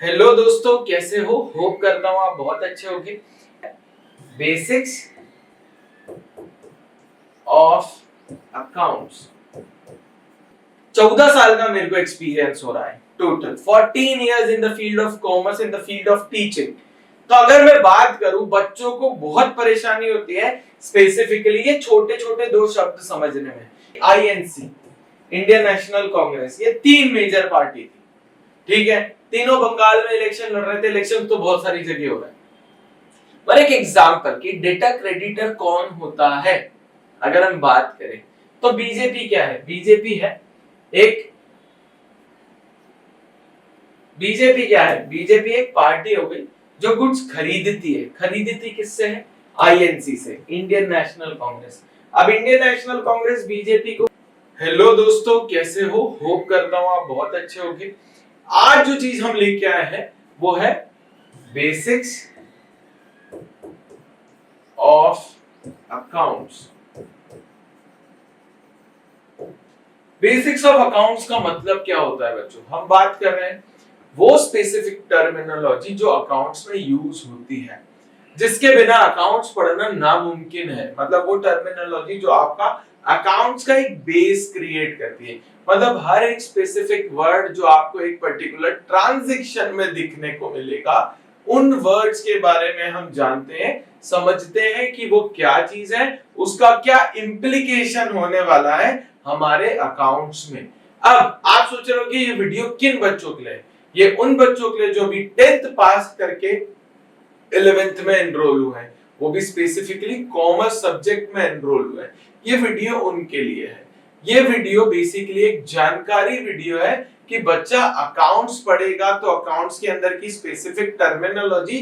Hello दोस्तों, कैसे हो? होप करता हूँ आप बहुत अच्छे होंगे। Basics of accounts. 14 साल का मेरे को एक्सपीरियंस हो रहा है total. 14 years in the field of commerce, in the field of teaching. तो अगर मैं बात करूं, बच्चों को बहुत परेशानी होती है स्पेसिफिकली ये छोटे छोटे दो शब्द समझने में। आईएनसी, इंडियन नेशनल कांग्रेस, ये तीन मेजर पार्टी थी। ठीक है, तीनों बंगाल में इलेक्शन लड़ रहे थे। इलेक्शन तो बहुत सारी जगह हो रहा है, पर एक एग्जांपल कि डेटा क्रेडिटर कौन होता है अगर हम बात करें तो बीजेपी क्या है? बीजेपी है एक बीजेपी क्या है? बीजेपी एक पार्टी हो गई जो गुड्स खरीदती है। खरीदती किससे है? आईएनसी से, इंडियन नेशनल कांग्रेस। अब इंडियन नेशनल कांग्रेस बीजेपी को। हेलो दोस्तों, कैसे हो? होप करता हूं आप बहुत अच्छे होंगे। आज जो चीज हम लेके आए हैं वो है basics of accounts. Basics of accounts का मतलब क्या होता है बच्चों? हम बात कर रहे हैं वो स्पेसिफिक टर्मिनोलॉजी जो अकाउंट्स में यूज होती है, जिसके बिना अकाउंट्स पढ़ना नामुमकिन है। मतलब वो टर्मिनोलॉजी जो आपका अकाउंट्स का एक बेस क्रिएट करती है। मतलब हर एक स्पेसिफिक वर्ड जो आपको एक पर्टिकुलर ट्रांजैक्शन में दिखने को मिलेगा, उन वर्ड्स के बारे में हम जानते हैं, समझते हैं कि वो क्या चीज है, उसका क्या इंप्लीकेशन होने वाला है हमारे अकाउंट्स में। अब आप सोच रहे हो कि ये वीडियो किन बच्चों के लिए? ये उन बच्चों के लिए जो भी 10th पास करके 11th में एनरोल हुए हैं, वो भी स्पेसिफिकली कॉमर्स सब्जेक्ट में एनरोल हुए हैं। ये वीडियो उनके लिए है। ये वीडियो बेसिकली एक जानकारी वीडियो है कि बच्चा अकाउंट्स पढ़ेगा तो अकाउंट्स के अंदर की स्पेसिफिक टर्मिनोलॉजी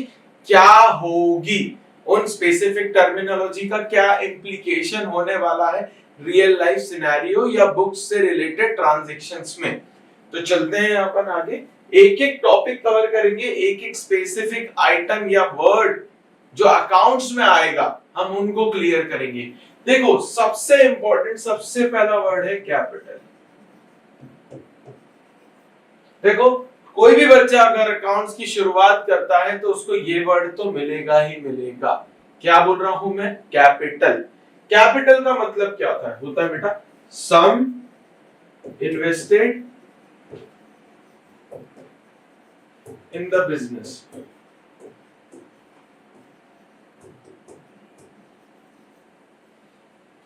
क्या होगी, उन स्पेसिफिक टर्मिनोलॉजी का क्या इंप्लीकेशन होने वाला है रियल लाइफ सिनेरियो या बुक्स से रिलेटेड ट्रांजैक्शंस में। तो चलते हैं अपन आगे, एक एक टॉपिक कवर करेंगे, एक एक स्पेसिफिक आइटम या वर्ड जो अकाउंट्स में आएगा हम उनको क्लियर करेंगे। देखो, सबसे इंपॉर्टेंट सबसे पहला वर्ड है कैपिटल। देखो, कोई भी बच्चा अगर अकाउंट्स की शुरुआत करता है तो उसको ये वर्ड तो मिलेगा ही मिलेगा। क्या बोल रहा हूं मैं? कैपिटल। कैपिटल का मतलब क्या होता है बेटा? सम इन्वेस्टेड इन द बिजनेस।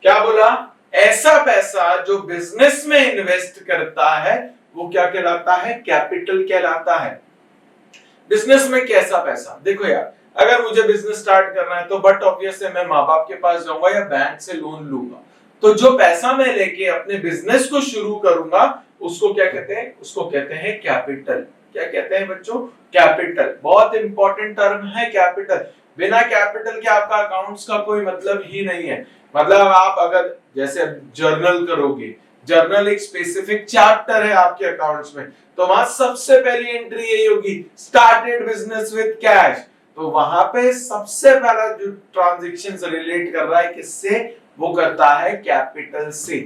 क्या बोला? ऐसा पैसा जो बिजनेस में इन्वेस्ट करता है वो क्या कहलाता है? कैपिटल कहलाता है। बिजनेस में कैसा पैसा? देखो यार, अगर मुझे बिजनेस स्टार्ट करना है तो बट ऑब्वियस है मैं माँ बाप के पास जाऊंगा या बैंक से लोन लूंगा। तो जो पैसा मैं लेके अपने बिजनेस को शुरू करूंगा उसको क्या कहते हैं? उसको कहते हैं कैपिटल। क्या कहते हैं बच्चों? कैपिटल। बहुत इंपॉर्टेंट टर्म है कैपिटल। बिना कैपिटल के आपका अकाउंट्स का कोई मतलब ही नहीं है। मतलब आप अगर जैसे जर्नल करोगे, जर्नल एक स्पेसिफिक चैप्टर है आपके अकाउंट्स में, तो वहां सबसे पहली एंट्री यही होगी, स्टार्टेड बिजनेस विद कैश। तो वहां पे सबसे पहला जो ट्रांजैक्शन रिलेट कर रहा है किससे? वो करता है कैपिटल से।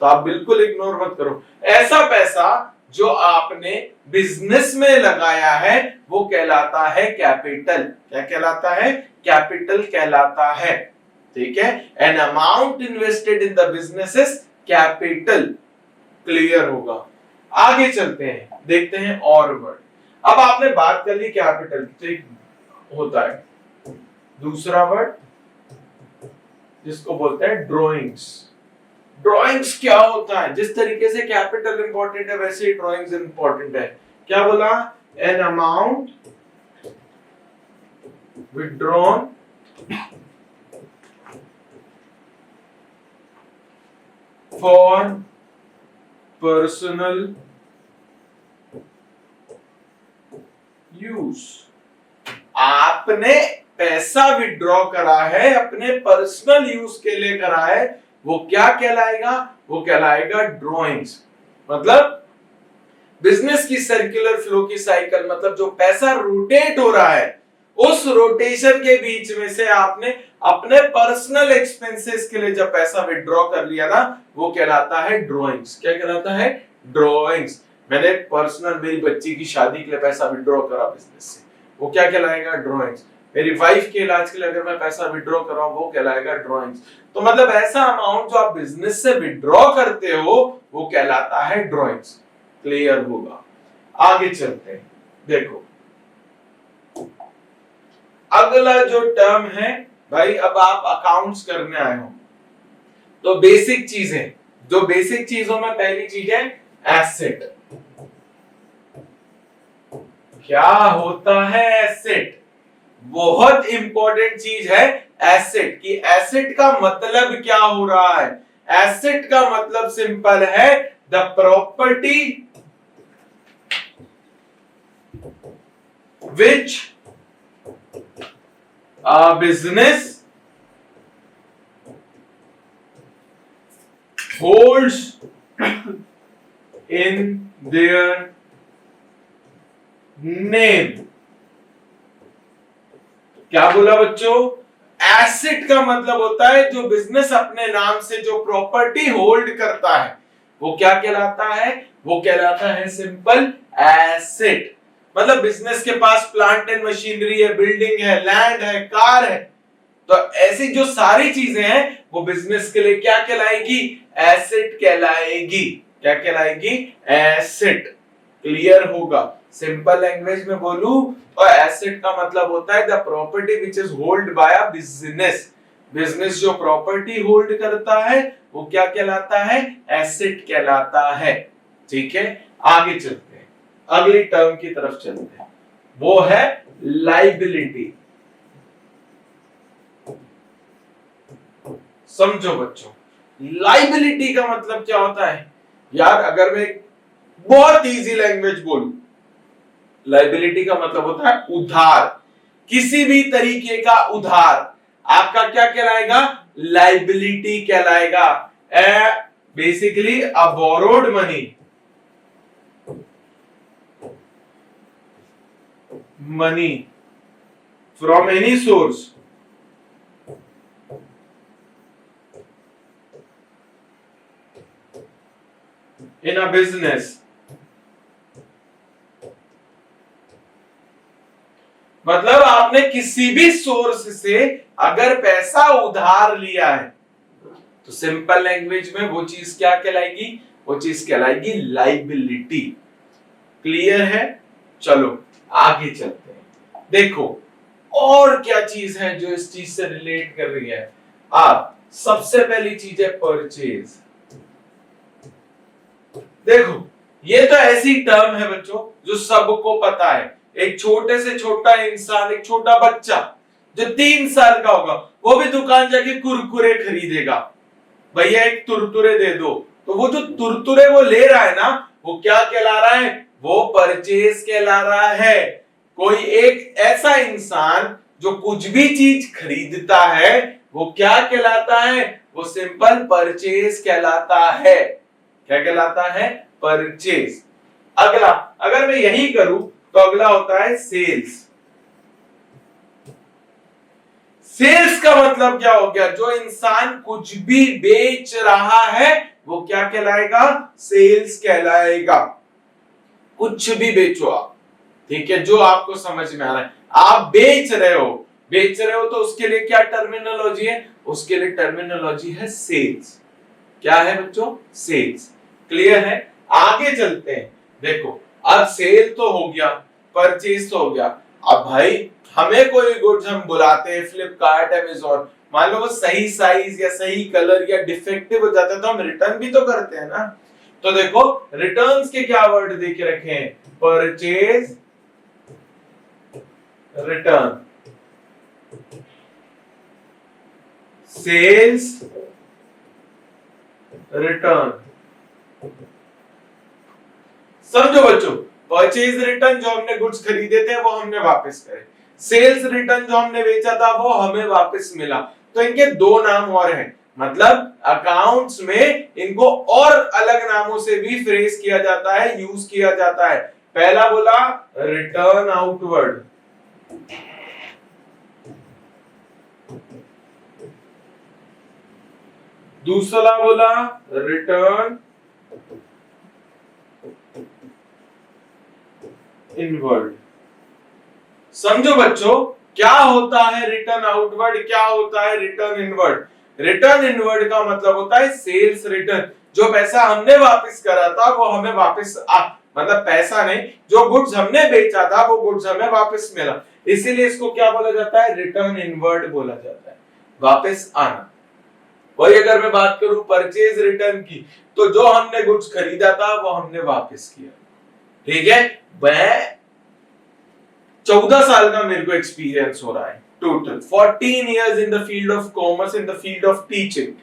तो आप बिल्कुल इग्नोर मत करो। ऐसा पैसा जो आपने बिजनेस में लगाया है वो कहलाता है कैपिटल। क्या कहलाता है? कैपिटल कहलाता है। ठीक है, an amount invested in the business is capital. Clear होगा। आगे चलते हैं, देखते हैं और वर्ड। अब आपने बात कर ली कैपिटल की, तो एक होता है दूसरा वर्ड जिसको बोलते हैं ड्राइंग्स। ड्राइंग्स क्या होता है? जिस तरीके से कैपिटल इंपॉर्टेंट है वैसे ही ड्राइंग्स इंपॉर्टेंट है। क्या बोला? An amount withdrawn for personal use. आपने पैसा विड्रॉ करा है, अपने पर्सनल यूज के लिए करा है, वो क्या कहलाएगा? वो कहलाएगा ड्राइंग्स। मतलब बिजनेस की सर्कुलर फ्लो की साइकिल, मतलब जो पैसा रोटेट हो रहा है उस रोटेशन के बीच में से आपने अपने पर्सनल एक्सपेंसेस के लिए जब पैसा विड्रॉ कर लिया ना, वो कहलाता है ड्राइंग्स। क्या कहलाता है? ड्राइंग्स। मैंने पर्सनल मेरी बच्ची की शादी के लिए पैसा विड्रॉ करा बिजनेस से, वो क्या कहलाएगा? ड्रॉइंग्स। मेरी वाइफ के इलाज के लिए अगर मैं पैसा विड्रॉ कर रहा हूं, वो कहलाएगा ड्रॉइंग्स। तो मतलब ऐसा अमाउंट जो आप बिजनेस से विड्रॉ करते हो वो कहलाता है ड्रॉइंग्स। क्लियर होगा? आगे चलते हैं। देखो अगला जो टर्म है भाई, अब आप अकाउंट्स करने आए हो तो बेसिक चीजें, जो बेसिक चीजों में पहली चीज है एसेट। क्या होता है एसेट? बहुत इंपॉर्टेंट चीज है एसेट की। एसेट का मतलब क्या हो रहा है? एसेट का मतलब सिंपल है, the property which a business holds in their name। क्या बोला बच्चों? एसेट का मतलब होता है जो बिजनेस अपने नाम से जो प्रॉपर्टी होल्ड करता है वो क्या कहलाता है? वो कहलाता है सिंपल एसेट। मतलब बिजनेस के पास प्लांट एंड मशीनरी है, बिल्डिंग है, लैंड है, कार है, तो ऐसी जो सारी चीजें हैं वो बिजनेस के लिए क्या कहलाएगी? एसेट कहलाएगी। क्या कहलाएगी? एसेट। क्लियर होगा? सिंपल लैंग्वेज में बोलूं तो एसेट का मतलब होता है the property which is hold by a business. Business जो प्रॉपर्टी होल्ड करता है वो क्या कहलाता है? एसेट कहलाता है। ठीक है, आगे चलते हैं, अगली टर्म की तरफ चलते हैं, वो है लाइबिलिटी। समझो बच्चों, लाइबिलिटी का मतलब क्या होता है? यार अगर मैं बहुत इजी लैंग्वेज बोलूं, लाइबिलिटी का मतलब होता है उधार। किसी भी तरीके का उधार आपका क्या कहलाएगा? लाइबिलिटी कहलाएगा। Basically a borrowed money from any source in a business, मतलब आपने किसी भी सोर्स से अगर पैसा उधार लिया है तो सिंपल लैंग्वेज में वो चीज क्या कहलाएगी? वो चीज कहलाएगी लाइबिलिटी। क्लियर है? चलो आगे चलते हैं। देखो और क्या चीज है जो इस चीज से रिलेट कर रही है। आप सबसे पहली चीज है परचेज। देखो ये तो ऐसी टर्म है बच्चों जो सबको पता है। एक छोटे से छोटा इंसान, एक छोटा बच्चा जो 3 साल का होगा वो भी दुकान जाके कुरकुरे खरीदेगा, भैया एक तुरतुरे दे दो, तो वो जो तुरतुरे वो ले रहा है ना वो क्या कहला रहा है? वो परचेज कहला रहा है। कोई एक ऐसा इंसान जो कुछ भी चीज खरीदता है वो क्या कहलाता है? वो सिंपल परचेज कहलाता है। क्या कहलाता है? परचेज। अगला अगर मैं यही करूं तो अगला होता है सेल्स। सेल्स का मतलब क्या हो गया? जो इंसान कुछ भी बेच रहा है वो क्या कहलाएगा? सेल्स कहलाएगा। कुछ भी बेचो आप, ठीक है, जो आपको समझ में आ रहा है। आप बेच रहे हो तो उसके लिए क्या टर्मिनोलॉजी है? उसके लिए टर्मिनोलॉजी है सेल्स। क्या है बच्चों? सेल्स। क्लियर है? आगे चलते हैं। देखो अब सेल तो हो गया, परचेज तो हो गया। अब भाई हमें कोई गुड्स हम बुलाते हैं फ्लिपकार्ट, अमेज़न, मान लो वो सही साइज या सही कलर या डिफेक्टिव हो जाता है तो हम रिटर्न भी तो करते हैं ना। तो देखो रिटर्न्स के क्या वर्ड दे के रखे हैं? Purchase, return, sales, return. समझो बच्चों, परचेज रिटर्न जो हमने गुड्स खरीदे थे वो हमने वापस करे, सेल्स रिटर्न जो हमने बेचा था वो हमें वापस मिला। तो इनके 2 नाम और हैं, मतलब अकाउंट्स में इनको और अलग नामों से भी फ्रेज किया जाता है, यूज किया जाता है। पहला बोला रिटर्न आउटवर्ड, दूसरा बोला रिटर्न इनवर्ड। समझो बच्चों, क्या होता है रिटर्न आउटवर्ड, क्या होता है रिटर्न इनवर्ड। रिटर्न इनवर्ड का मतलब होता है सेल्स रिटर्न, जो पैसा हमने वापस करा था वो हमें वापस मतलब पैसा नहीं, जो गुड्स हमने बेचा था वो गुड्स हमें वापस मिला, इसीलिए इसको क्या बोला जाता है, रिटर्न इनवर्ड बोला जाता है, वापस आना। वही अगर मैं बात करूं परचेज रिटर्न की, तो जो हमने गुड्स खरीदा था वो हमने वापस किया। ठीक है, मैं 14 साल का मेरे को एक्सपीरियंस हो रहा है total, 14 years in the field of commerce, in the field of teaching.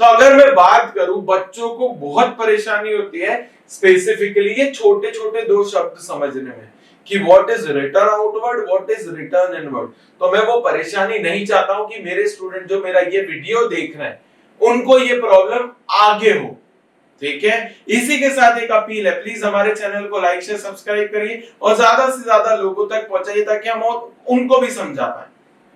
तो अगर मैं बात करूं, बच्चों को बहुत परेशानी होती है स्पेसिफिकली ये छोटे छोटे दो शब्द समझने में, कि what is return outward, what is return inward. तो मैं वो परेशानी नहीं चाहता हूं कि मेरे स्टूडेंट जो मेरा ये वीडियो देख रहे हैं उनको ये प्रॉब्लम आगे हो। ठीक है, इसी के साथ एक अपील है, प्लीज हमारे चैनल को लाइक शेयर सब्सक्राइब करिए और ज्यादा से ज्यादा लोगों तक पहुंचाइए ताकि हम उनको भी समझा पाए।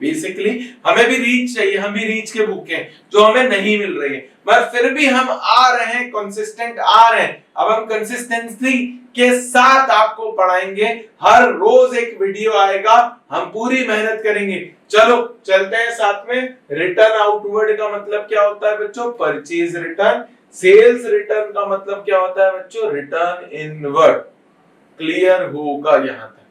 बेसिकली हमें भी रीच चाहिए, हम भी रीच के भूखे हैं जो हमें नहीं मिल रही है, मगर फिर भी हम आ रहे हैं, कंसिस्टेंट आ रहे हैं। अब हम कंसिस्टेंसी के साथ आपको पढ़ाएंगे, हर रोज एक वीडियो आएगा, हम पूरी मेहनत करेंगे। चलो चलते हैं साथ में। रिटर्न आउटवर्ड का मतलब क्या होता है बच्चों, परचेज रिटर्न। सेल्स रिटर्न का मतलब क्या होता है बच्चों, रिटर्न इनवर्ड। क्लियर होगा यहां तक?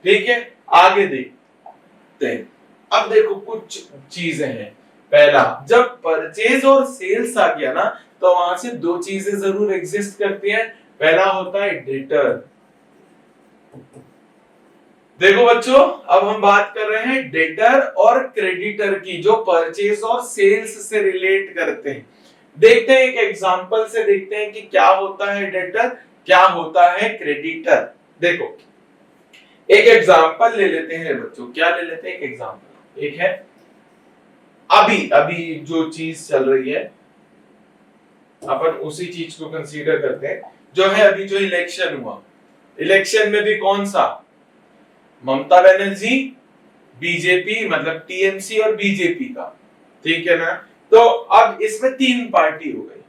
ठीक है, आगे देखते हैं। अब देखो कुछ चीजें हैं। पहला, जब परचेज और सेल्स आ गया ना, तो वहां से दो चीजें जरूर एग्जिस्ट करती हैं। पहला होता है डेटर। देखो बच्चों, अब हम बात कर रहे हैं डेटर और क्रेडिटर की, जो परचेज और सेल्स से रिलेट करते हैं। देखते हैं एक एग्जांपल से, देखते हैं कि क्या होता है डेटर, क्या होता है क्रेडिटर। देखो एक एग्जांपल ले लेते हैं बच्चों, क्या ले लेते हैं, एक एग्जांपल एक है, अभी अभी जो चीज चल रही है अपन उसी चीज को कंसीडर करते हैं, जो है अभी जो इलेक्शन हुआ। इलेक्शन में भी कौन सा, ममता बनर्जी, बीजेपी मतलब टीएमसी और बीजेपी का। ठीक है ना, तो अब इसमें तीन पार्टी हो गई,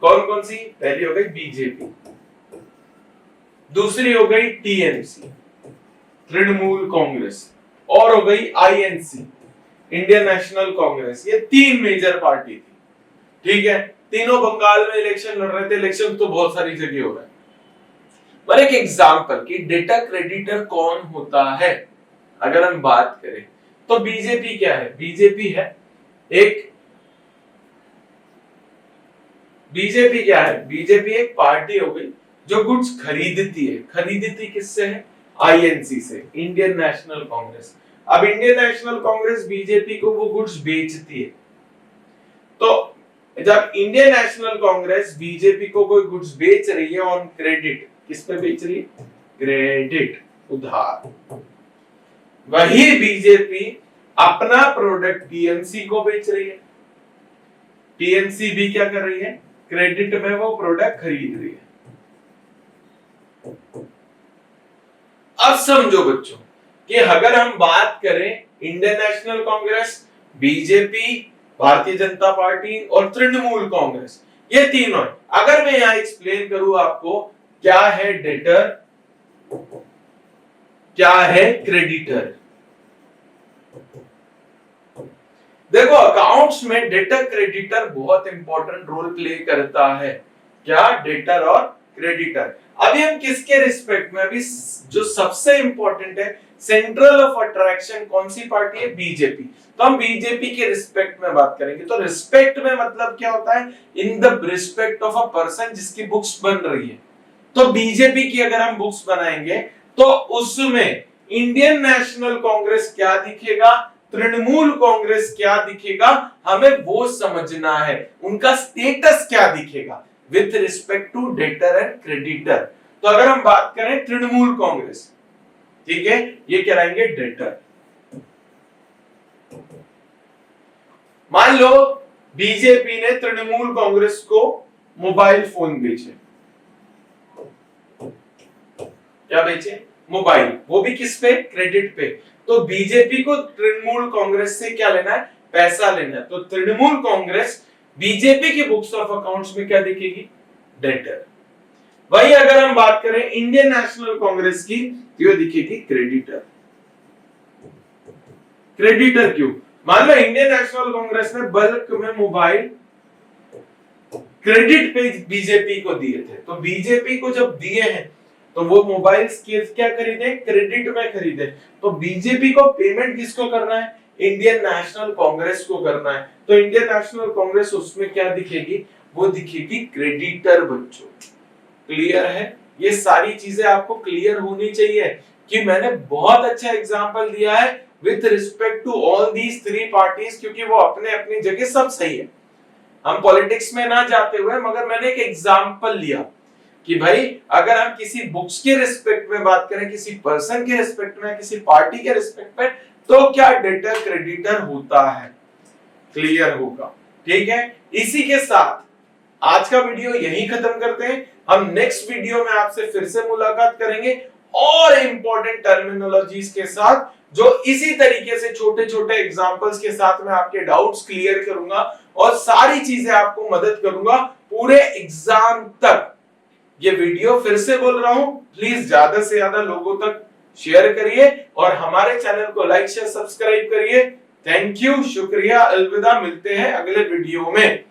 कौन कौन सी, पहली हो गई बीजेपी, दूसरी हो गई टीएमसी तृणमूल कांग्रेस, और हो गई आईएनसी इंडियन नेशनल कांग्रेस। ये तीन मेजर पार्टी थी। ठीक है, तीनों बंगाल में इलेक्शन लड़ रहे थे। इलेक्शन तो बहुत सारी जगह हो रहा है, पर एक एग्जांपल कि डेटर क्रेडिटर कौन होता है अगर हम बात करें, तो बीजेपी क्या है, बीजेपी है एक, बीजेपी क्या है, बीजेपी एक पार्टी हो गई जो गुड्स खरीदती है। खरीदती किससे है, आईएनसी से, इंडियन नेशनल कांग्रेस। अब इंडियन नेशनल कांग्रेस बीजेपी को वो गुड्स बेचती है। तो जब इंडियन नेशनल कांग्रेस बीजेपी को कोई गुड्स बेच रही है ऑन क्रेडिट, किस पे बेच रही है, क्रेडिट, उधार, वही बीजेपी अपना प्रोडक्ट टीएमसी को बेच रही है। टीएमसी भी क्या कर रही है, क्रेडिट में वो प्रोडक्ट खरीद रही है। अब समझो बच्चों कि अगर हम बात करें Indian national Congress, BJP, Bharatiya Janata party और तृणमूल कांग्रेस, ये तीनों, अगर मैं यहां एक्सप्लेन करूं आपको क्या है डेटर, क्या है क्रेडिटर। देखो अकाउंट्स में डेटर क्रेडिटर बहुत इंपॉर्टेंट रोल प्ले करता है। क्या, डेटर और क्रेडिटर। अभी हम किसके रिस्पेक्ट में, अभी जो सबसे इंपॉर्टेंट है, सेंट्रल ऑफ अट्रैक्शन कौन सी पार्टी है, बीजेपी। तो हम बीजेपी के रिस्पेक्ट में बात करेंगे। तो रिस्पेक्ट में मतलब क्या होता है, in the respect of a person जिसकी बुक्स बन रही है। तो बीजेपी की अगर हम बुक्स बनाएंगे तो उसमें इंडियन नेशनल कांग्रेस क्या दिखेगा, तृणमूल कांग्रेस क्या दिखेगा, हमें वो समझना है, उनका स्टेटस क्या दिखेगा with respect to debtor and creditor. तो अगर हम बात करें तृणमूल कांग्रेस, ठीक है, ये कहलाएंगे डेटर। मान लो बीजेपी ने तृणमूल कांग्रेस को मोबाइल फोन बेचे, क्या बेचे, मोबाइल, वो भी किस पे, क्रेडिट पे। तो बीजेपी को तृणमूल कांग्रेस से क्या लेना है, पैसा लेना है। तो तृणमूल कांग्रेस बीजेपी की बुक्स ऑफ अकाउंट्स में क्या दिखेगी, डेटर। वही अगर हम बात करें इंडियन नेशनल कांग्रेस की, ये दिखेगी क्रेडिटर। क्रेडिटर क्यों? मान लो इंडियन नेशनल कांग्रेस ने बल्क में मोबाइल क्रेडिट पे बीजेपी को दिए थे, तो बीजेपी को जब दिए हैं तो वो मोबाइल क्या खरीदे? क्रेडिट में खरीदे। तो बीजेपी को पेमेंट किसको करना है? इंडियन नेशनल कांग्रेस को करना है। तो इंडियन नेशनल कांग्रेस उसमें क्या दिखेगी? वो दिखेगी क्रेडिटर बच्चों। क्लियर है? ये सारी चीजें आपको क्लियर होनी चाहिए कि मैंने बहुत अच्छा एग्जांपल दिया है with respect to all these three parties, क्योंकि वो अपने अपनी जगह सब सही है। हम पॉलिटिक्स में ना जाते हुए मगर मैंने एक एग्जांपल लिया कि भाई अगर हम किसी बुक्स के रिस्पेक्ट में बात करें, किसी पर्सन के रिस्पेक्ट में, किसी पार्टी के रिस्पेक्ट में, तो क्या डेटर क्रेडिटर होता है। क्लियर होगा? ठीक है, इसी के साथ आज का वीडियो यहीं खत्म करते हैं। हम नेक्स्ट वीडियो में आपसे फिर से मुलाकात करेंगे और इंपॉर्टेंट टर्मिनोलॉजीज के साथ, जो इसी तरीके से छोटे छोटे एग्जांपल्स के साथ मैं आपके डाउट्स क्लियर करूंगा और सारी चीजें आपको मदद करूंगा पूरे एग्जाम तक। ये वीडियो फिर से बोल रहा हूं, प्लीज ज्यादा से ज्यादा लोगों तक शेयर करिए और हमारे चैनल को लाइक शेयर सब्सक्राइब करिए। थैंक यू, शुक्रिया, अलविदा, मिलते हैं अगले वीडियो में।